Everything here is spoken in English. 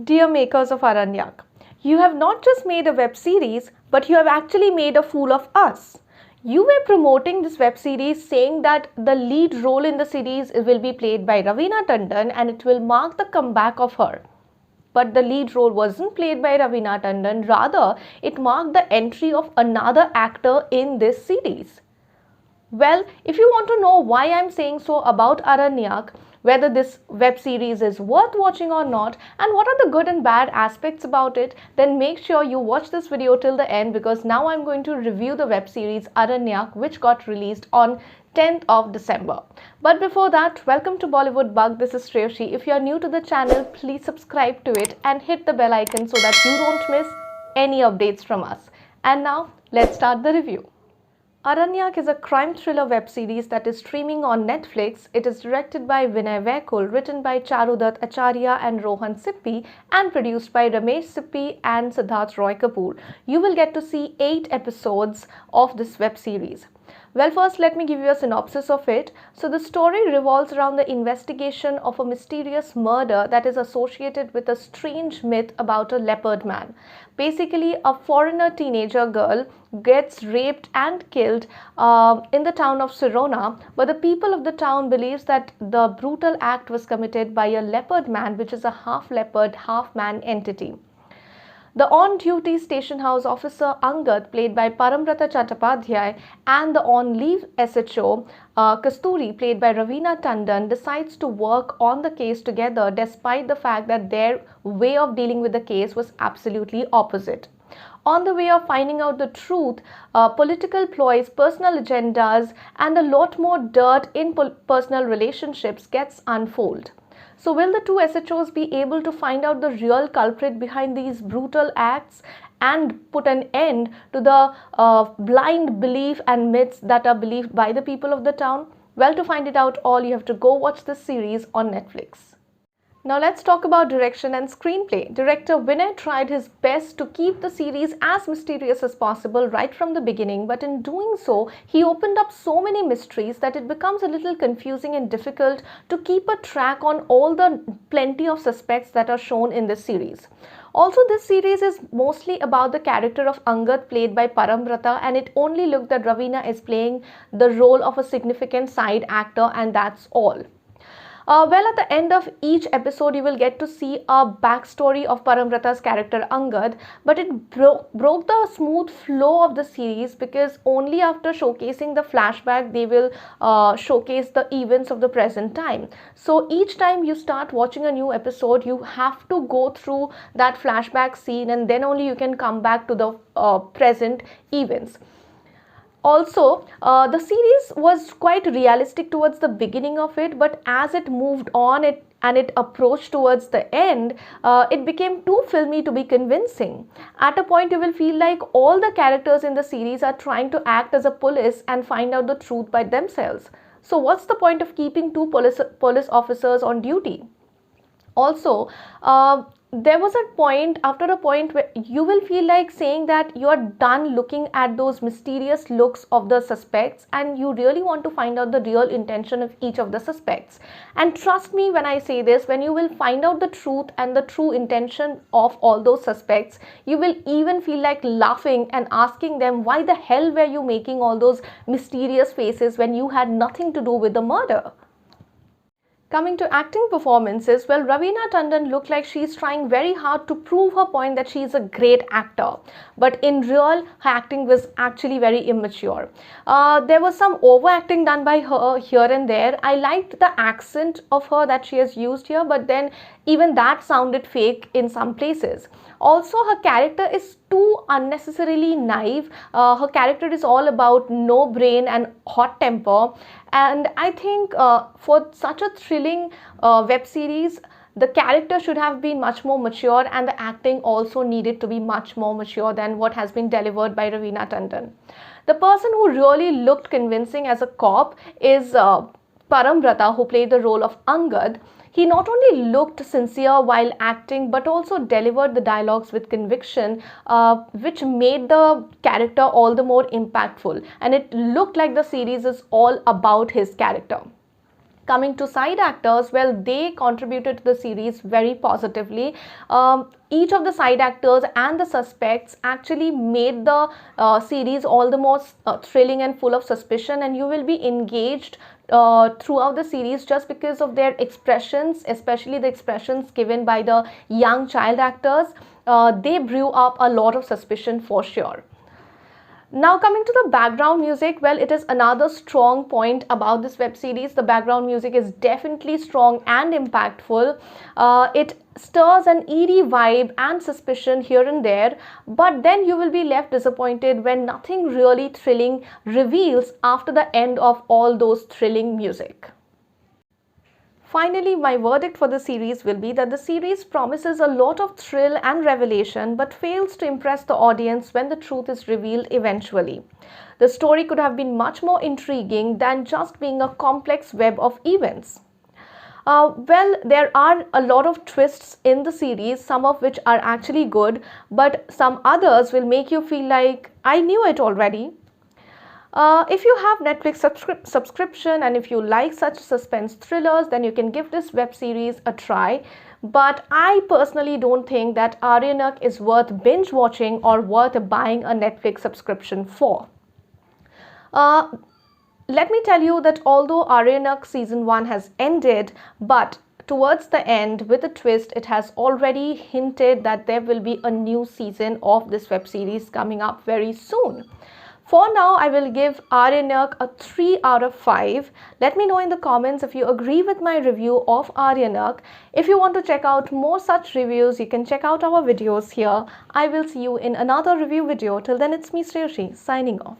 Dear makers of Aranyak, you have not just made a web series, but you have actually made a fool of us. You were promoting this web series saying that the lead role in the series will be played by Raveena Tandon and it will mark the comeback of her. But the lead role wasn't played by Raveena Tandon, rather it marked the entry of another actor in this series. Well, if you want to know why I'm saying so about Aranyak, whether this web series is worth watching or not, and what are the good and bad aspects about it, then make sure you watch this video till the end, because now I'm going to review the web series Aranyak, which got released on 10th of December. But before that, welcome to Bollywood Bug. This is Shreyashi. If you are new to the channel, please subscribe to it and hit the bell icon so that you don't miss any updates from us. And now, let's start the review. Aranyak is a crime thriller web series that is streaming on Netflix. It is directed by Vinay Vaikul, written by Charudat Acharya and Rohan Sippi, and produced by Ramesh Sippi and Siddharth Roy Kapoor. You will get to see 8 episodes of this web series. Well, first let me give you a synopsis of it. So the story revolves around the investigation of a mysterious murder that is associated with a strange myth about a leopard man. Basically, a foreigner teenager girl gets raped and killed in the town of Sirona, but the people of the town believes that the brutal act was committed by a leopard man, which is a half leopard, half man entity. The on-duty station house officer Angad, played by Parambrata Chattopadhyay, and the on-leave SHO Kasturi, played by Raveena Tandon, decides to work on the case together despite the fact that their way of dealing with the case was absolutely opposite. On the way of finding out the truth, political ploys, personal agendas, and a lot more dirt in personal relationships gets unfolded. So will the two SHOs be able to find out the real culprit behind these brutal acts and put an end to the blind belief and myths that are believed by the people of the town? Well, to find it out all, you have to go watch this series on Netflix. Now let's talk about direction and screenplay. Director Vinay tried his best to keep the series as mysterious as possible right from the beginning, but in doing so, he opened up so many mysteries that it becomes a little confusing and difficult to keep a track on all the plenty of suspects that are shown in this series. Also, this series is mostly about the character of Angad, played by Parambrata, and it only looked that Raveena is playing the role of a significant side actor, and that's all. Well, at the end of each episode, you will get to see a backstory of Parambrata's character Angad, but it broke the smooth flow of the series, because only after showcasing the flashback, they will showcase the events of the present time. So each time you start watching a new episode, you have to go through that flashback scene, and then only you can come back to the present events. Also, the series was quite realistic towards the beginning of it, but as it moved on and it approached towards the end, it became too filmy to be convincing. At a point, you will feel like all the characters in the series are trying to act as a police and find out the truth by themselves. So what's the point of keeping two police officers on duty? Also, there was after a point where you will feel like saying that you are done looking at those mysterious looks of the suspects and you really want to find out the real intention of each of the suspects. And trust me when I say this, when you will find out the truth and the true intention of all those suspects, you will even feel like laughing and asking them, why the hell were you making all those mysterious faces when you had nothing to do with the murder? Coming to acting performances, well, Raveena Tandon looked like she's trying very hard to prove her point that she is a great actor. But in real, her acting was actually very immature. There was some overacting done by her here and there. I liked the accent of her that she has used here, but then even that sounded fake in some places. Also, her character is too unnecessarily naive. Her character is all about no brain and hot temper. And I think for such a thrilling web series, the character should have been much more mature, and the acting also needed to be much more mature than what has been delivered by Raveena Tandon. The person who really looked convincing as a cop is Parambrata, who played the role of Angad. He not only looked sincere while acting, but also delivered the dialogues with conviction, which made the character all the more impactful. And it looked like the series is all about his character. Coming to side actors, well, they contributed to the series very positively. Each of the side actors and the suspects actually made the series all the more thrilling and full of suspicion, and you will be engaged throughout the series just because of their expressions, especially the expressions given by the young child actors. They brew up a lot of suspicion for sure. Now coming to the background music, well, it is another strong point about this web series. The background music is definitely strong and impactful. It stirs an eerie vibe and suspicion here and there, but then you will be left disappointed when nothing really thrilling reveals after the end of all those thrilling music. Finally, my verdict for the series will be that the series promises a lot of thrill and revelation but fails to impress the audience when the truth is revealed eventually. The story could have been much more intriguing than just being a complex web of events. Well, there are a lot of twists in the series, some of which are actually good, but some others will make you feel like, I knew it already. If you have Netflix subscription and if you like such suspense thrillers, then you can give this web series a try. But I personally don't think that Aranyak is worth binge watching or worth buying a Netflix subscription for. Let me tell you that although Aranyak season 1 has ended, but towards the end, with a twist, it has already hinted that there will be a new season of this web series coming up very soon. For now, I will give Aranyak a 3 out of 5. Let me know in the comments if you agree with my review of Aranyak. If you want to check out more such reviews, you can check out our videos here. I will see you in another review video. Till then, it's me, Shreyashi, signing off.